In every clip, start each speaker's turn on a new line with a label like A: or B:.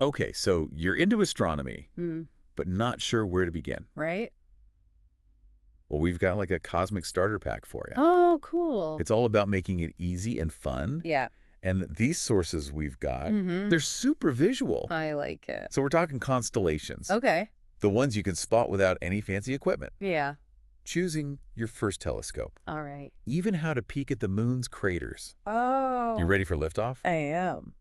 A: Okay, so you're into astronomy,
B: Mm,
A: but not sure where to begin.
B: right?
A: Well, we've got like a cosmic starter pack for you.
B: Oh, cool.
A: It's all about making it easy and fun.
B: Yeah.
A: And these sources we've got,
B: Mm-hmm.
A: they're super visual.
B: I like it.
A: So we're talking constellations,
B: Okay.
A: the ones you can spot without any fancy equipment.
B: Yeah.
A: Choosing your first telescope,
B: All right.
A: even how to peek at the moon's craters. You
B: Oh,
A: ready for liftoff?
B: I am.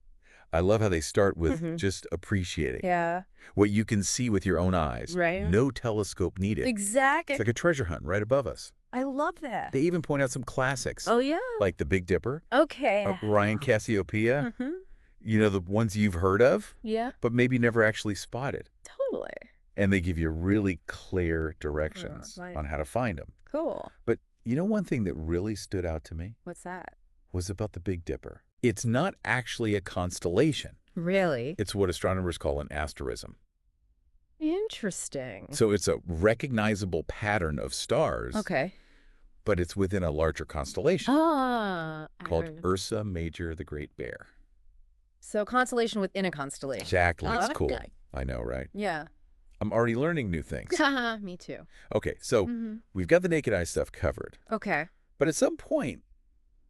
A: I love how they start with
B: Mm-hmm.
A: just appreciating
B: Yeah.
A: what you can see with your own eyes.
B: Right.
A: No telescope needed.
B: Exactly.
A: It's like a treasure hunt right above us.
B: I love that.
A: They even point out some classics,
B: Oh, yeah.
A: like the Big Dipper,
B: Okay.
A: Orion Cassiopeia,
B: Mm-hmm.
A: the ones you've heard of,
B: Yeah.
A: but maybe never actually spotted.
B: Totally.
A: And they give you really clear directions
B: right.
A: on how to find them.
B: Cool.
A: But one thing that really stood out to me
B: What's that?
A: was about the Big Dipper. It's not actually a constellation.
B: Really?
A: It's what astronomers call an asterism.
B: Interesting.
A: So it's a recognizable pattern of stars,
B: Okay.
A: but it's within a larger constellation
B: I
A: called
B: heard.
A: Ursa Major the Great Bear.
B: So constellation within a constellation.
A: Exactly. It's cool.
B: Okay.
A: I know, right?
B: Yeah.
A: I'm already learning new things.
B: Haha, me too.
A: Okay, so
B: Mm-hmm.
A: we've got the naked eye stuff covered.
B: Okay.
A: But at some point,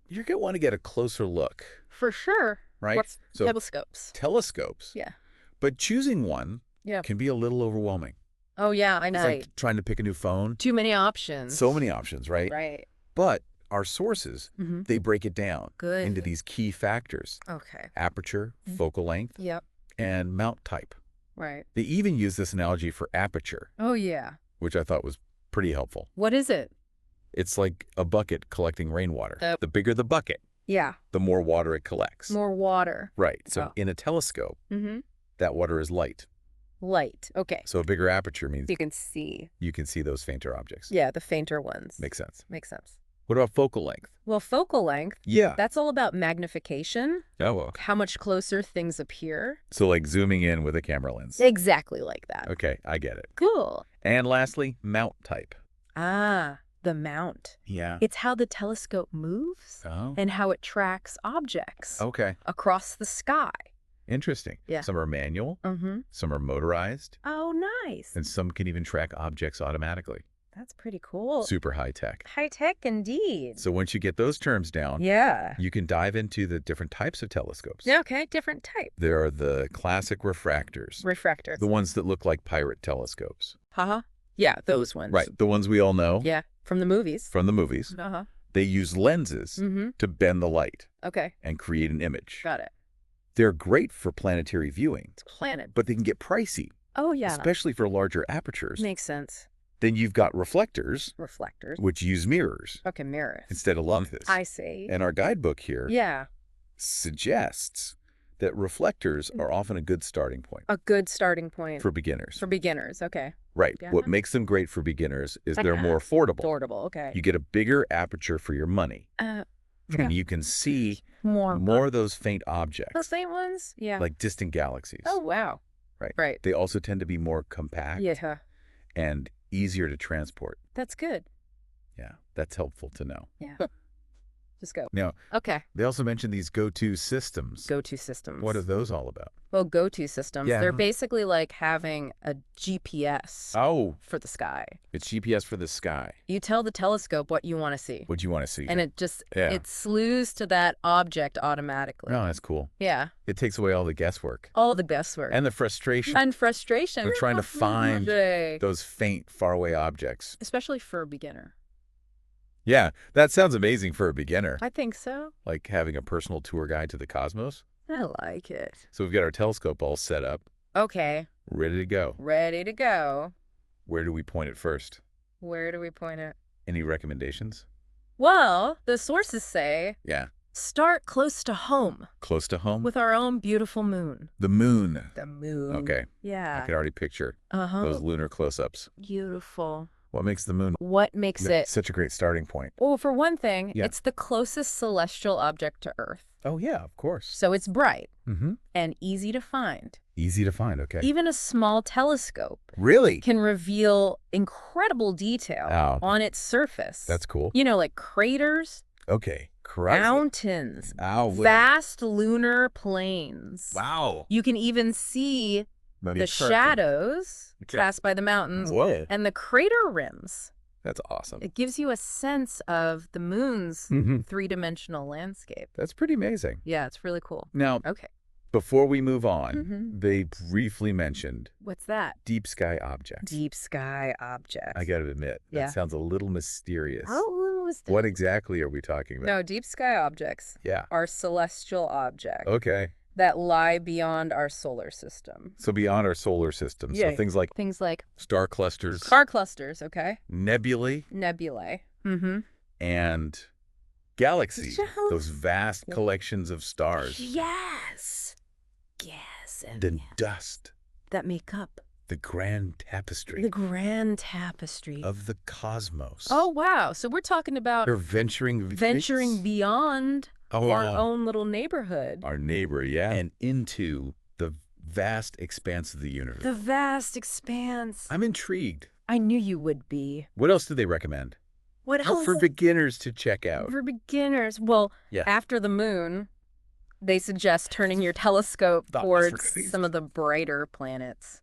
A: you're going to want to get a closer look,
B: For sure.
A: right?
B: What's
A: So
B: telescopes?
A: telescopes.
B: Yeah.
A: But choosing one
B: Yeah.
A: can be a little overwhelming.
B: Oh, yeah, I
A: It's
B: know.
A: like trying to pick a new phone.
B: Too many options.
A: So many options, right?
B: Right.
A: But our sources,
B: Mm-hmm.
A: they break it down
B: Good.
A: into these key factors:
B: Okay.
A: aperture, focal length,
B: Yep.
A: and mount type.
B: Right.
A: They even use this analogy for aperture,
B: Oh, yeah.
A: which I thought was pretty helpful.
B: What is it?
A: It's like a bucket collecting rainwater. The bigger the bucket,
B: Yeah.
A: the more water it collects.
B: More water.
A: Right. So
B: Oh.
A: in a telescope,
B: Mm-hmm.
A: that water is light.
B: Light. Okay.
A: So a bigger aperture means
B: You can see.
A: you can see those fainter objects.
B: Yeah, the fainter ones.
A: Makes sense.
B: Makes sense.
A: What about focal length?
B: Well, focal length,
A: Yeah.
B: that's all about magnification,
A: Oh, well.
B: how much closer things appear.
A: So like zooming in with a camera lens.
B: Exactly like that.
A: Okay, I get it.
B: Cool.
A: And lastly, mount type.
B: Ah, the mount.
A: Yeah.
B: It's how the telescope moves
A: Oh.
B: and how it tracks objects
A: Okay.
B: across the sky.
A: Interesting.
B: Yeah.
A: Some are manual,
B: Mm-hmm.
A: some are motorized,
B: Oh, nice.
A: and some can even track objects automatically.
B: That's pretty cool.
A: Super high tech.
B: High tech indeed.
A: So once you get those terms down,
B: Yeah.
A: you can dive into the different types of telescopes.
B: Okay, different type.
A: There are the classic refractors,
B: Refractors.
A: the ones that look like pirate telescopes.
B: Haha. Yeah, those ones.
A: Right, the ones we all know
B: Yeah, from the movies.
A: from the movies.
B: Uh-huh.
A: They use lenses
B: Mm-hmm.
A: to bend the light
B: Okay,
A: and create an image.
B: got it.
A: They're great for planetary viewing,
B: It's planet.
A: but they can get pricey,
B: Oh, yeah.
A: especially for larger apertures.
B: Makes sense.
A: Then you've got reflectors,
B: Reflectors.
A: which use mirrors
B: Okay, mirrors.
A: instead of lenses.
B: I see.
A: And our guidebook here
B: Yeah,
A: suggests that reflectors are often a good starting point
B: a good starting point
A: for beginners.
B: for beginners. Okay.
A: Right.
B: Yeah.
A: What makes them great for beginners is they're more affordable.
B: Affordable. Okay.
A: You get a bigger aperture for your money,
B: Yeah.
A: and you can see
B: more
A: more of those faint
B: the
A: objects,
B: same ones. Yeah.
A: like distant galaxies.
B: Oh, wow.
A: Right.
B: Right.
A: They also tend to be more compact
B: Yeah.
A: and easier to transport.
B: That's good.
A: Yeah, that's helpful to know.
B: Yeah. Just go.
A: Now,
B: Okay.
A: they also mentioned these go-to systems.
B: Go-to systems.
A: What are those all about?
B: Well, go-to systems.
A: Yeah.
B: They're basically like having a GPS
A: Oh,
B: for the sky.
A: it's GPS for the sky.
B: You tell the telescope what you want to see,
A: What do you want to see?
B: and it just
A: Yeah.
B: it slews to that object automatically.
A: Oh, that's cool.
B: Yeah.
A: It takes away all the guesswork
B: All the guesswork.
A: and the frustration
B: And frustration.
A: of trying to find
B: Day.
A: those faint, faraway objects.
B: Especially for a beginner.
A: Yeah, that sounds amazing for a beginner,
B: I think so.
A: like having a personal tour guide to the cosmos.
B: I like it.
A: So we've got our telescope all set up,
B: Okay.
A: ready to go.
B: Ready to go.
A: Where do we point it first?
B: Where do we point it?
A: Any recommendations?
B: Well, the sources say
A: Yeah,
B: start close to home
A: close to home?
B: with our own beautiful moon.
A: The moon.
B: The moon.
A: Okay, I
B: Yeah.
A: could already picture
B: Uh-huh.
A: those lunar close-ups.
B: Beautiful.
A: What makes the moon
B: What makes it?
A: such a great starting point?
B: Well, for one thing,
A: Yeah.
B: it's the closest celestial object to Earth.
A: Oh, yeah, of course.
B: So it's bright
A: Mm-hmm.
B: and easy to find.
A: Easy to find, okay.
B: Even a small telescope
A: Really?
B: can reveal incredible detail
A: Oh.
B: on its surface.
A: That's cool.
B: You know, like craters.
A: Okay.
B: mountains,
A: Ow.
B: vast lunar plains.
A: Wow.
B: You can even see the shadows cast by the mountains
A: Whoa.
B: and the crater rims.
A: That's awesome.
B: It gives you a sense of the moon's three-dimensional landscape.
A: That's pretty amazing.
B: Yeah, it's really cool.
A: Now,
B: Okay.
A: before we move on, they briefly mentioned
B: What's that?
A: deep sky objects.
B: Deep sky objects.
A: I got to admit, that sounds a little mysterious.
B: Oh,
A: What exactly are we talking about?
B: no, deep sky objects
A: Yeah.
B: are celestial objects
A: Okay.
B: that lie beyond our solar system.
A: So beyond our solar system.
B: Yeah.
A: So things like
B: Things like
A: star clusters,
B: star clusters, okay?
A: nebulae,
B: Nebulae.
A: and galaxies.
B: Yes.
A: Those vast collections of stars.
B: Yes. Yes. And
A: Then dust.
B: that make up
A: The grand tapestry
B: the grand tapestry.
A: of the cosmos.
B: Oh, wow. So we're talking about
A: They're venturing
B: beyond
A: Oh,
B: our
A: wow.
B: own little neighborhood.
A: Our neighbor, yeah. And into the vast expanse of the universe.
B: The vast expanse.
A: I'm intrigued.
B: I knew you would be.
A: What else do they recommend?
B: What else?
A: For beginners to check out.
B: For beginners. Well,
A: Yeah.
B: after the moon, they suggest turning your telescope
A: Thought
B: towards
A: Australia.
B: some of the brighter planets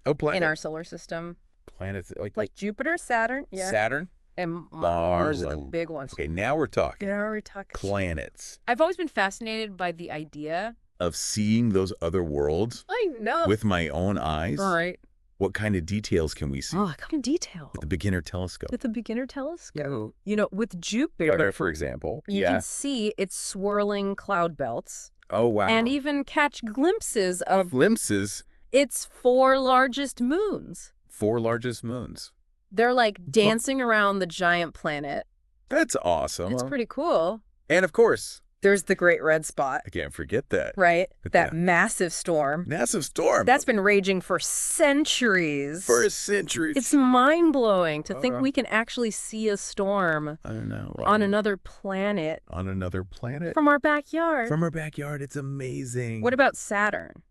A: Oh,
B: in our solar system.
A: planets
B: Like Jupiter, Saturn,
A: Saturn?
B: and
A: Mars,
B: Mars are the
A: and-
B: big ones.
A: Okay, now we're talking.
B: Yeah, we're talking.
A: Planets.
B: I've always been fascinated by the idea.
A: Of seeing those other worlds
B: I know.
A: with my own eyes.
B: All right.
A: What kind of details can we see?
B: Oh, come in detail.
A: With the beginner telescope.
B: With the beginner telescope. You know, with Jupiter,
A: For example.
B: you can see its swirling cloud belts
A: Oh, wow.
B: and even catch glimpses of
A: glimpses.
B: its 4 largest moons.
A: 4 largest moons.
B: They're like dancing around the giant planet.
A: That's awesome.
B: It's pretty cool.
A: And of course,
B: There's the Great Red Spot,
A: I can't forget that.
B: right?
A: But
B: That
A: yeah.
B: massive storm.
A: Massive storm.
B: That's been raging for centuries.
A: for a century.
B: It's mind-blowing to think we can actually see a storm
A: I don't know.
B: on another planet
A: On another planet.
B: from our backyard.
A: From our backyard. It's amazing.
B: What about Saturn?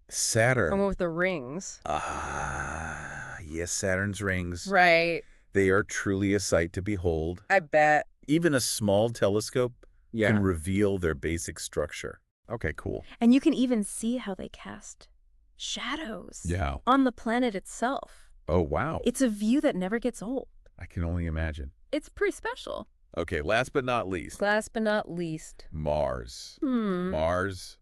B: The
A: Saturn.
B: one with the rings.
A: Yes, Saturn's rings.
B: Right.
A: They are truly a sight to behold.
B: I bet.
A: Even a small telescope can reveal their basic structure. Okay, cool.
B: And you can even see how they cast shadows
A: Yeah.
B: on the planet itself.
A: Oh, wow.
B: It's a view that never gets old.
A: I can only imagine.
B: It's pretty special.
A: Okay, last but not least,
B: Last but not least.
A: Mars.
B: Hmm.
A: Mars,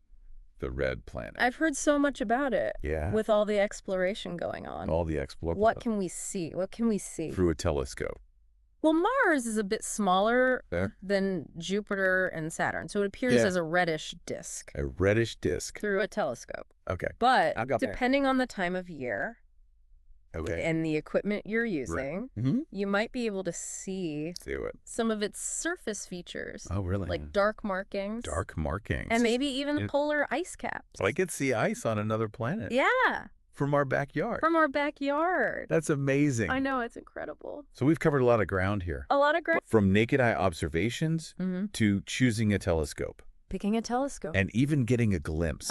A: the red planet.
B: I've heard so much about it.
A: Yeah.
B: With all the exploration going on.
A: All the exploration.
B: What can we see? What can we see?
A: Through a telescope.
B: Well, Mars is a bit smaller
A: There.
B: than Jupiter and Saturn, so it appears
A: Yeah.
B: as a reddish disk
A: A reddish disk.
B: through a telescope.
A: Okay.
B: But
A: I got there.
B: depending on the time of year
A: Okay.
B: and the equipment you're using,
A: Mm-hmm.
B: you might be able to see
A: See what?
B: some of its surface features,
A: Oh, really?
B: like dark markings,
A: Dark markings.
B: and maybe even
A: It-
B: polar ice caps.
A: So I could see ice on another planet.
B: Yeah,
A: From our backyard.
B: from our backyard.
A: That's amazing.
B: I know, it's incredible.
A: So we've covered a lot of ground here.
B: A lot of great.
A: From naked eye observations
B: Mm-hmm.
A: to choosing a telescope
B: Picking a telescope.
A: and even getting a glimpse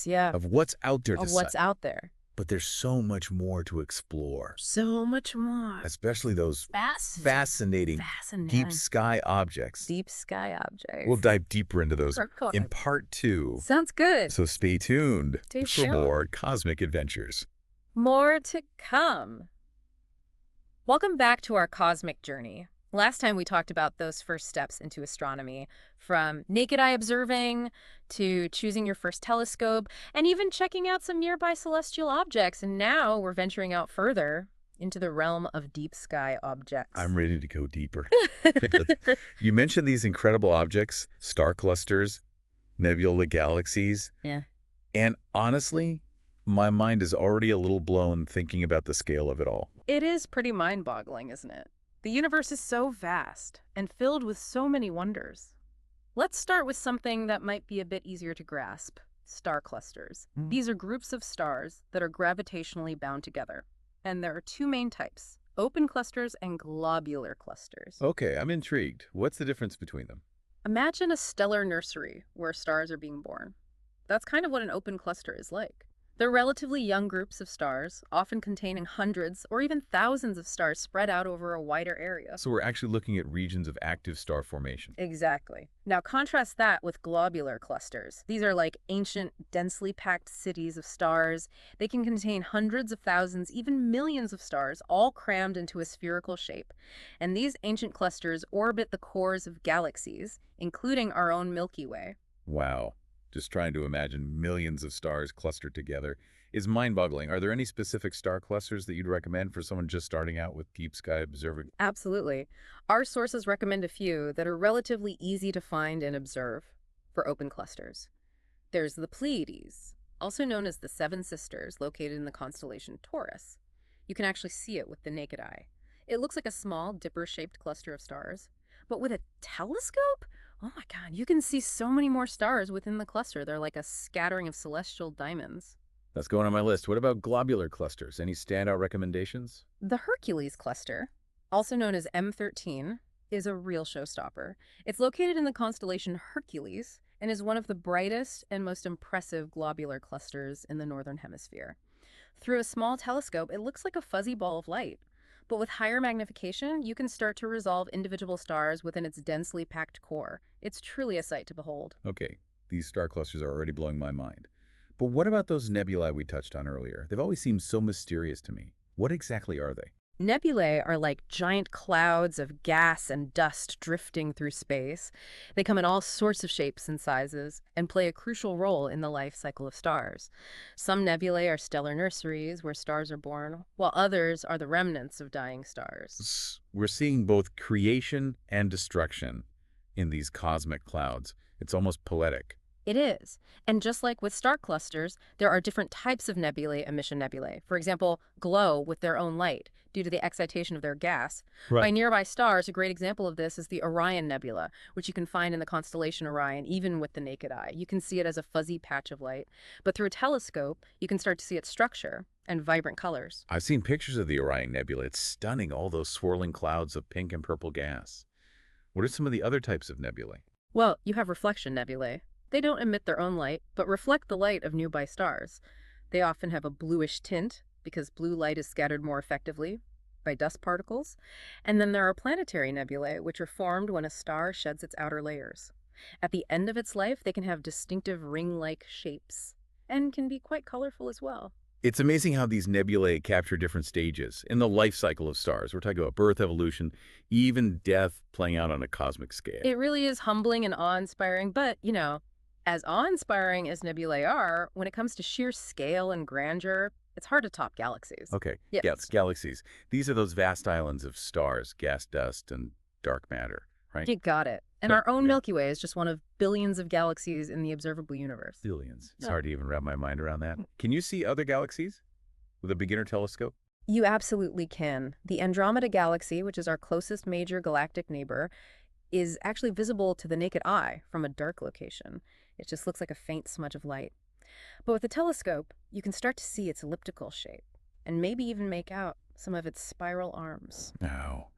B: Yeah,
A: of what's out there to
B: of what's
A: sight.
B: out there.
A: But there's so much more to explore,
B: So much more.
A: especially those
B: Fascinating.
A: fascinating deep sky objects.
B: Deep sky objects.
A: We'll dive deeper into those
B: We're going-
A: in part 2.
B: Sounds good.
A: So stay tuned
B: Stay
A: for
B: sure.
A: more cosmic adventures.
B: More to come. Welcome back to our cosmic journey. Last time we talked about those first steps into astronomy, from naked eye observing to choosing your first telescope and even checking out some nearby celestial objects. And now we're venturing out further into the realm of deep sky objects.
A: I'm ready to go deeper. You mentioned these incredible objects, star clusters, nebula galaxies.
B: Yeah.
A: And honestly, my mind is already a little blown thinking about the scale of it all.
B: It is pretty mind-boggling, isn't it? The universe is so vast and filled with so many wonders. Let's start with something that might be a bit easier to grasp: star clusters. These are groups of stars that are gravitationally bound together. And there are 2 main types: open clusters and globular clusters.
A: Okay, I'm intrigued. What's the difference between them?
B: Imagine a stellar nursery where stars are being born. That's kind of what an open cluster is like. They're relatively young groups of stars, often containing hundreds or even thousands of stars spread out over a wider area.
A: So we're actually looking at regions of active star formation.
B: Exactly. Now contrast that with globular clusters. These are like ancient, densely packed cities of stars. They can contain hundreds of thousands, even millions of stars, all crammed into a spherical shape. And these ancient clusters orbit the cores of galaxies, including our own Milky Way.
A: Wow. Just trying to imagine millions of stars clustered together is mind-boggling. Are there any specific star clusters that you'd recommend for someone just starting out with deep sky observing?
B: Absolutely. Our sources recommend a few that are relatively easy to find and observe for open clusters. There's the Pleiades, also known as the Seven Sisters, located in the constellation Taurus. You can actually see it with the naked eye. It looks like a small dipper-shaped cluster of stars, but with a telescope, oh my God, you can see so many more stars within the cluster. They're like a scattering of celestial diamonds.
A: That's going on my list. What about globular clusters? Any standout recommendations?
B: The Hercules cluster, also known as M13, is a real showstopper. It's located in the constellation Hercules and is one of the brightest and most impressive globular clusters in the northern hemisphere. Through a small telescope, it looks like a fuzzy ball of light. But with higher magnification, you can start to resolve individual stars within its densely packed core. It's truly a sight to behold.
A: Okay, these star clusters are already blowing my mind. But what about those nebulae we touched on earlier? They've always seemed so mysterious to me. What exactly are they?
B: Nebulae are like giant clouds of gas and dust drifting through space. They come in all sorts of shapes and sizes and play a crucial role in the life cycle of stars. Some nebulae are stellar nurseries where stars are born, while others are the remnants of dying stars.
A: We're seeing both creation and destruction in these cosmic clouds. It's almost poetic.
B: It is. And just like with star clusters, there are different types of nebulae emission nebulae. For example, glow with their own light due to the excitation of their gas. By
A: Right.
B: nearby stars, a great example of this is the Orion Nebula, which you can find in the constellation Orion even with the naked eye. You can see it as a fuzzy patch of light, but through a telescope, you can start to see its structure and vibrant colors.
A: I've seen pictures of the Orion Nebula. It's stunning, all those swirling clouds of pink and purple gas. What are some of the other types of nebulae?
B: Well, you have reflection nebulae. They don't emit their own light, but reflect the light of nearby stars. They often have a bluish tint because blue light is scattered more effectively by dust particles. And then there are planetary nebulae, which are formed when a star sheds its outer layers. At the end of its life, they can have distinctive ring-like shapes and can be quite colorful as well.
A: It's amazing how these nebulae capture different stages in the life cycle of stars. We're talking about birth, evolution, even death playing out on a cosmic scale.
B: It really is humbling and awe-inspiring, but, as awe-inspiring as nebulae are, when it comes to sheer scale and grandeur, it's hard to top galaxies.
A: Okay,
B: Yes.
A: yeah, it's galaxies. These are those vast islands of stars, gas dust, and dark matter, right?
B: You got it. And
A: Yeah,
B: our own
A: yeah.
B: Milky Way is just one of billions of galaxies in the observable universe.
A: Billions. It's
B: Yeah.
A: hard to even wrap my mind around that. Can you see other galaxies with a beginner telescope?
B: You absolutely can. The Andromeda Galaxy, which is our closest major galactic neighbor, is actually visible to the naked eye from a dark location. It just looks like a faint smudge of light. But with a telescope, you can start to see its elliptical shape and maybe even make out some of its spiral arms.
A: No.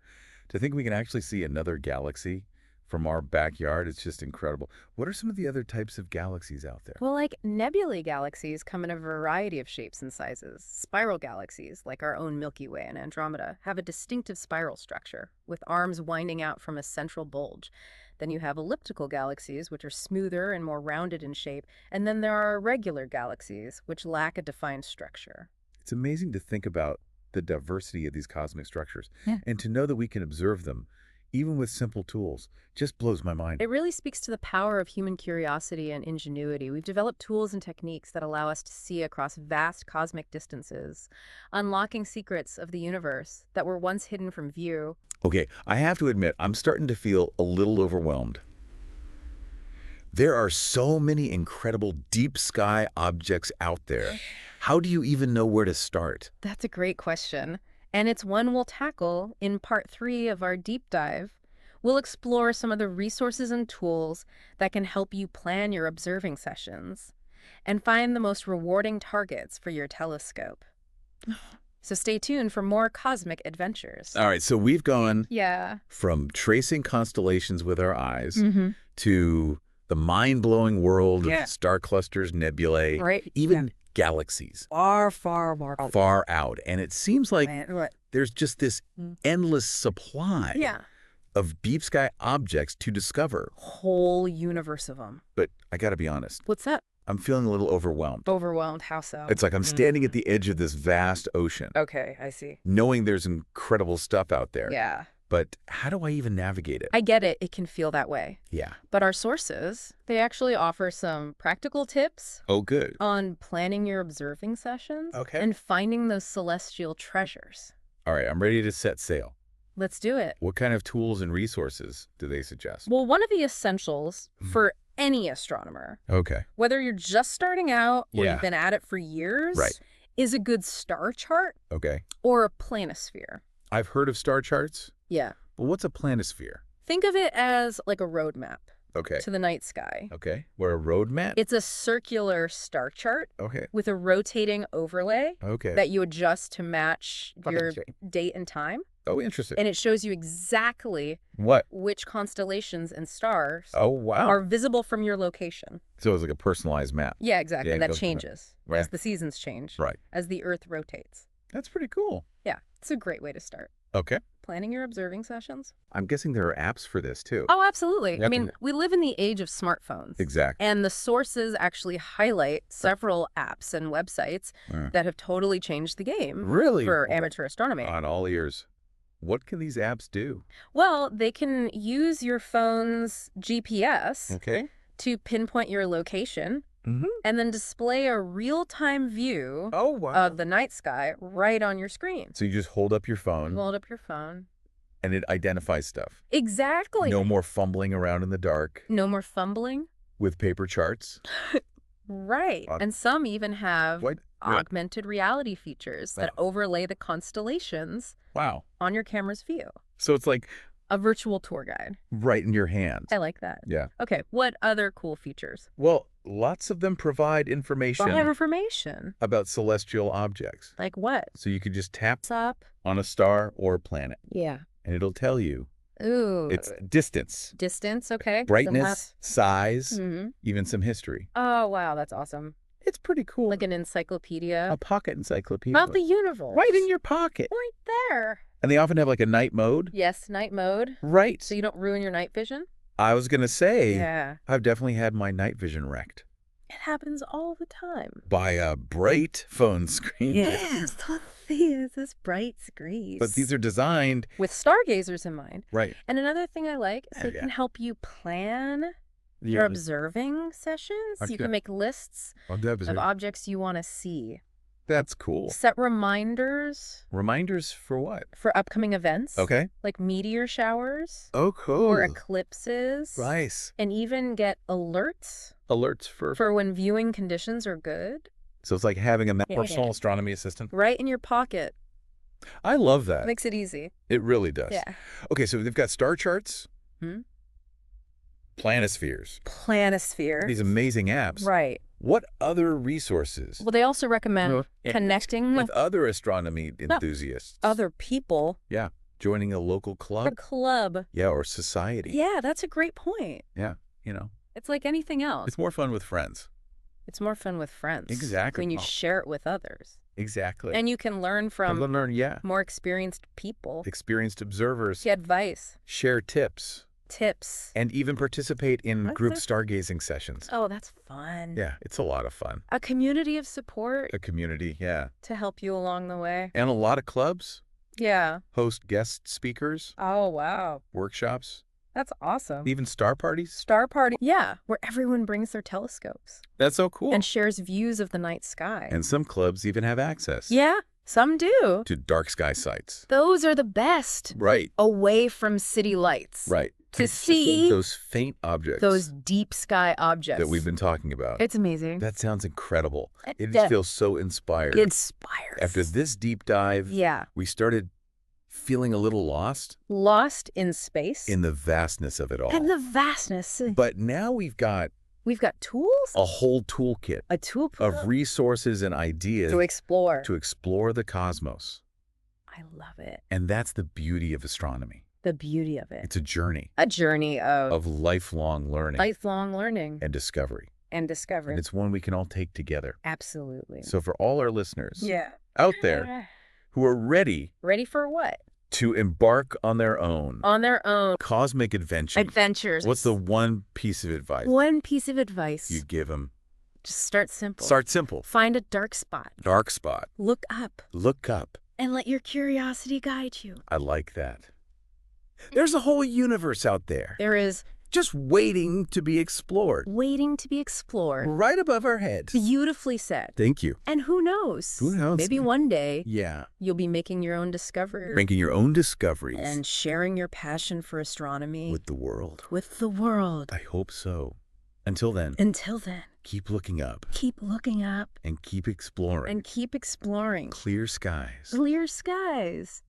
A: To think we can actually see another galaxy from our backyard, it's just incredible. What are some of the other types of galaxies out there?
B: Well, like nebulae galaxies come in a variety of shapes and sizes. Spiral galaxies, like our own Milky Way and Andromeda, have a distinctive spiral structure, with arms winding out from a central bulge. Then you have elliptical galaxies, which are smoother and more rounded in shape. And then there are regular galaxies, which lack a defined structure.
A: It's amazing to think about the diversity of these cosmic structures
B: Yeah.
A: and to know that we can observe them, even with simple tools, just blows my mind.
B: It really speaks to the power of human curiosity and ingenuity. We've developed tools and techniques that allow us to see across vast cosmic distances, unlocking secrets of the universe that were once hidden from view.
A: Okay, I have to admit, I'm starting to feel a little overwhelmed. There are so many incredible deep sky objects out there. How do you even know where to start?
B: That's a great question. And it's one we'll tackle in part 3 of our deep dive. We'll explore some of the resources and tools that can help you plan your observing sessions and find the most rewarding targets for your telescope. So stay tuned for more cosmic adventures.
A: All right, so we've gone
B: Yeah.
A: from tracing constellations with our eyes
B: Mm-hmm.
A: to the mind-blowing world
B: Yeah.
A: of star clusters, nebulae,
B: Right.
A: even galaxies
B: Far, far, far.
A: far out. And it seems like
B: What?
A: there's just this endless supply
B: Yeah.
A: of deep sky objects to discover.
B: Whole universe of them.
A: But I got to be honest,
B: What's that?
A: I'm feeling a little overwhelmed.
B: Overwhelmed. How so?
A: It's like I'm standing at the edge of this vast ocean,
B: Okay, I see.
A: knowing there's incredible stuff out there.
B: Yeah.
A: But how do I even navigate it?
B: I get it. It can feel that way.
A: Yeah.
B: But our sources, they actually offer some practical tips
A: Oh, good.
B: on planning your observing sessions
A: Okay.
B: and finding those celestial treasures.
A: All right, I'm ready to set sail.
B: Let's do it.
A: What kind of tools and resources do they suggest?
B: Well, one of the essentials for any astronomer,
A: Okay.
B: whether you're just starting out or
A: Yeah.
B: you've been at it for years,
A: Right.
B: is a good star chart
A: Okay.
B: or a planisphere.
A: I've heard of star charts,
B: Yeah.
A: but what's a planisphere?
B: Think of it as like a roadmap
A: Okay.
B: to the night sky.
A: Okay. We're a road map?
B: It's a circular star chart
A: Okay.
B: with a rotating overlay
A: Okay.
B: that you adjust to match your
A: Interesting.
B: date and time.
A: Oh, interesting.
B: And it shows you exactly
A: What?
B: which constellations and stars
A: Oh, wow.
B: are visible from your location.
A: So it's like a personalized map.
B: Yeah, exactly.
A: Yeah,
B: and
A: it
B: that
A: goes from there.
B: changes
A: Right.
B: as the seasons change,
A: Right.
B: as the Earth rotates.
A: That's pretty cool.
B: Yeah, it's a great way to start.
A: Okay.
B: Planning your observing sessions?
A: I'm guessing there are apps for this, too.
B: Oh, absolutely.
A: Yep.
B: I mean, we live in the age of smartphones.
A: Exactly.
B: And the sources actually highlight several apps and websites that have totally changed the game
A: Really?
B: for amateur astronomy.
A: On all ears. What can these apps do?
B: Well, they can use your phone's GPS
A: Okay.
B: to pinpoint your location
A: Mm-hmm.
B: and then display a real-time view
A: Oh, wow.
B: of the night sky right on your screen.
A: So you just hold up your phone
B: Hold up your phone.
A: and it identifies stuff.
B: Exactly.
A: No more fumbling around in the dark
B: No more fumbling.
A: with paper charts.
B: Right.
A: Uh,
B: And some even have
A: What? Yeah.
B: augmented reality features that overlay the constellations
A: Wow.
B: on your camera's view.
A: So it's like
B: A virtual tour guide.
A: right in your hands.
B: I like that.
A: Yeah.
B: Okay, what other cool features?
A: Well, lots of them provide information
B: I have information.
A: about celestial objects.
B: Like what?
A: So you could just tap
B: What's up?
A: on a star or a planet,
B: Yeah.
A: and it'll tell you
B: Ooh.
A: its distance,
B: Distance, okay.
A: brightness, size,
B: Mm-hmm.
A: even some history.
B: Oh, wow, that's awesome.
A: It's pretty cool.
B: Like an encyclopedia
A: a pocket encyclopedia.
B: about the universe.
A: Right in your pocket.
B: Right there.
A: And they often have like a night mode.
B: Yes, night mode.
A: Right.
B: So you don't ruin your night vision?
A: I was going to say,
B: Yeah.
A: I've definitely had my night vision wrecked
B: It happens all the time.
A: by a bright phone screen.
B: Yes, it's this bright screen.
A: But these are designed.
B: with stargazers in mind.
A: Right.
B: And another thing I like is
A: Oh,
B: it
A: yeah.
B: can help you plan your observing sessions. You
A: Okay.
B: can make lists of objects you want to see.
A: That's cool.
B: Set reminders
A: Reminders for what?
B: for upcoming events.
A: Okay.
B: Like meteor showers
A: Oh, cool.
B: or eclipses.
A: Nice.
B: And even get alerts
A: Alerts for.
B: for when viewing conditions are good.
A: So it's like having a
B: Yeah.
A: personal astronomy assistant.
B: Right in your pocket.
A: I love that.
B: Makes it easy.
A: It really does.
B: Yeah.
A: Okay, so they've got star charts,
B: Hmm?
A: planispheres,
B: Planisphere.
A: these amazing apps.
B: Right.
A: What other resources
B: Well, they also recommend
A: Well,
B: connecting
A: with
B: with
A: other astronomy enthusiasts?
B: other people.
A: Yeah, joining a local
B: A
A: club.
B: club.
A: Yeah, or society.
B: Yeah, that's a great point.
A: Yeah, you know,
B: It's like anything else.
A: it's more fun with friends.
B: It's more fun with friends.
A: Exactly.
B: When you
A: Oh.
B: share it with others.
A: Exactly.
B: And you can learn from
A: learn, yeah,
B: more experienced people.
A: experienced observers,
B: Get advice,
A: share tips,
B: tips.
A: and even participate in
B: That's
A: group
B: it.
A: stargazing sessions.
B: Oh, that's fun.
A: Yeah, it's a lot of fun.
B: A community of support
A: A community, yeah.
B: to help you along the way.
A: And a lot of clubs
B: Yeah.
A: host guest speakers,
B: Oh, wow.
A: workshops,
B: That's awesome.
A: even star parties.
B: Star party. Yeah, where everyone brings their telescopes
A: That's so cool.
B: and shares views of the night sky.
A: And some clubs even have access
B: Yeah, some do.
A: to dark sky sites.
B: Those are the best.
A: Right,
B: Away from city lights.
A: right.
B: To see
A: those faint objects
B: those deep sky objects.
A: that we've been talking about.
B: It's amazing.
A: That sounds incredible. It
B: does.
A: feels so inspired.
B: Inspires.
A: After this deep dive,
B: Yeah.
A: we started feeling a little lost
B: Lost in space.
A: in the vastness of it all.
B: And the vastness.
A: But now we've got
B: We've got tools.
A: a whole toolkit
B: A tool
A: of resources and ideas
B: to explore.
A: to explore the cosmos.
B: I love it.
A: And that's the beauty of astronomy.
B: The beauty of it.
A: It's a journey
B: A journey of
A: of lifelong learning
B: lifelong learning
A: and discovery.
B: And discover.
A: And it's one we can all take together.
B: Absolutely.
A: So for all our listeners
B: Yeah.
A: out there who are ready
B: Ready for what?
A: to embark on their own
B: On their own
A: cosmic
B: adventures.
A: what's the one piece of advice
B: One piece of advice.
A: you'd give them?
B: Just start simple.
A: Start simple.
B: Find a dark spot.
A: Dark spot.
B: Look up.
A: Look up.
B: And let your curiosity guide you.
A: I like that. There's a whole universe out there.
B: There is.
A: Just waiting to be explored.
B: Waiting to be explored.
A: Right above our heads.
B: Beautifully said.
A: Thank you.
B: And who knows?
A: Who knows?
B: Maybe one day
A: Yeah.
B: you'll be making your own discoveries.
A: Making your own discoveries.
B: And sharing your passion for astronomy.
A: With the world.
B: With the world.
A: I hope so. Until then.
B: Until then.
A: Keep looking up.
B: Keep looking up.
A: And keep exploring.
B: And keep exploring.
A: Clear skies.
B: Clear skies.